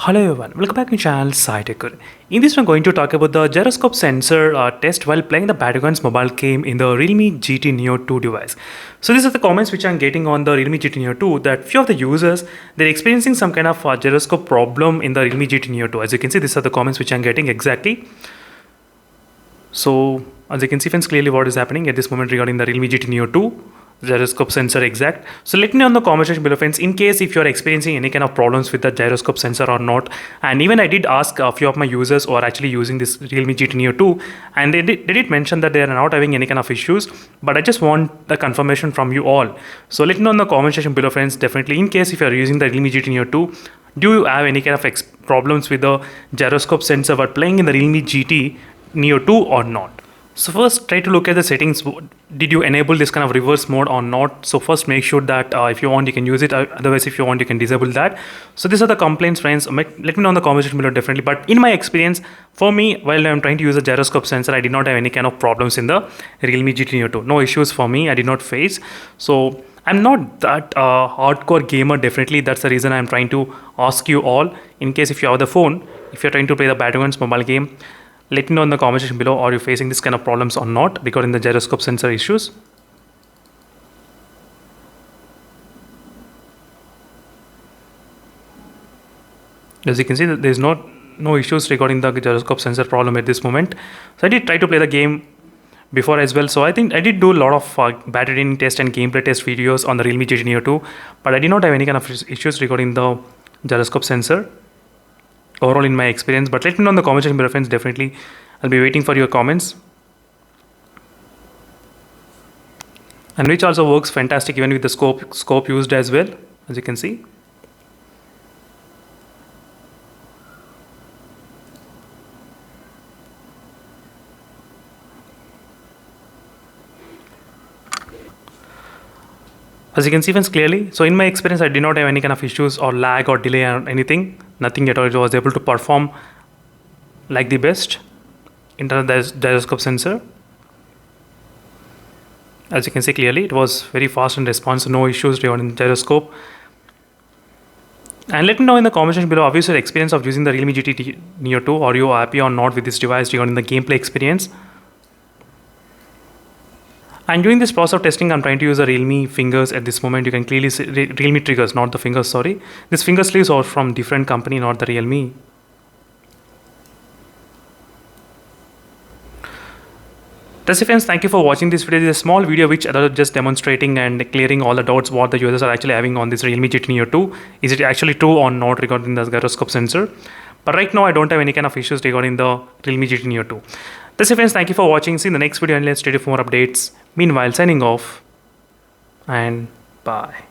Hello everyone, welcome back to my channel SciTech. In this one, I'm going to talk about the gyroscope sensor test while playing the Battlegrounds mobile game in the Realme GT Neo 2 device. So these are the comments which I'm getting on the Realme GT Neo 2 that few of the users, they're experiencing some kind of gyroscope problem in the Realme GT Neo 2. As you can see, these are the comments which I'm getting exactly. So as you can see friends, clearly what is happening at this moment regarding the Realme GT Neo 2 gyroscope sensor exact. So let me know in the comment section below friends, in case if you are experiencing any kind of problems with the gyroscope sensor or not. And even I did ask a few of my users who are actually using this Realme GT Neo 2, and they did mention that they are not having any kind of issues, but I just want the confirmation from you all. So let me know in the comment section below friends, definitely in case if you are using the Realme GT Neo 2, do you have any kind of problems with the gyroscope sensor while playing in the Realme GT Neo 2 or not. So first try to look at the settings. Did you enable this kind of reverse mode or not? So first make sure that if you want you can use it, otherwise if you want you can disable that. So these are the complaints friends. Let me know in the comment section below definitely. But in my experience, for me, while I'm trying to use a gyroscope sensor, I did not have any kind of problems in the Realme GT Neo 2. No issues for me, I did not face. So I'm not that hardcore gamer, definitely. That's the reason I'm trying to ask you all, in case if you have the phone, if you're trying to play the Battlegrounds mobile game, let me know in the comment section below, are you facing this kind of problems or not regarding the gyroscope sensor issues. As you can see, there is no issues regarding the gyroscope sensor problem at this moment. So I did try to play the game before as well. So I think I did do a lot of battery training test and gameplay test videos on the Realme GT Neo 2, but I did not have any kind of issues regarding the gyroscope sensor overall in my experience. But let me know in the comment section below friends, definitely I'll be waiting for your comments, and which also works fantastic even with the scope used as well, as you can see. As you can see friends clearly, so in my experience I did not have any kind of issues or lag or delay or anything, nothing at all. It was able to perform like the best in terms of the gyroscope sensor. As you can see clearly, it was very fast and responsive, no issues regarding the gyroscope. And let me know in the comment section below, obviously, your experience of using the Realme GT Neo 2, are you happy or not with this device regarding the gameplay experience. And during this process of testing, I'm trying to use the Realme fingers at this moment. You can clearly see Realme triggers, not the fingers, sorry. These finger sleeves are from different company, not the Realme. That's it friends, thank you for watching this video. This is a small video which I was just demonstrating and clearing all the doubts what the users are actually having on this Realme GT Neo 2. Is it actually true or not regarding the gyroscope sensor? But right now I don't have any kind of issues regarding the Realme GT Neo 2. That's it friends, thank you for watching. See you in the next video and let's stay tuned for more updates. Meanwhile, signing off and bye.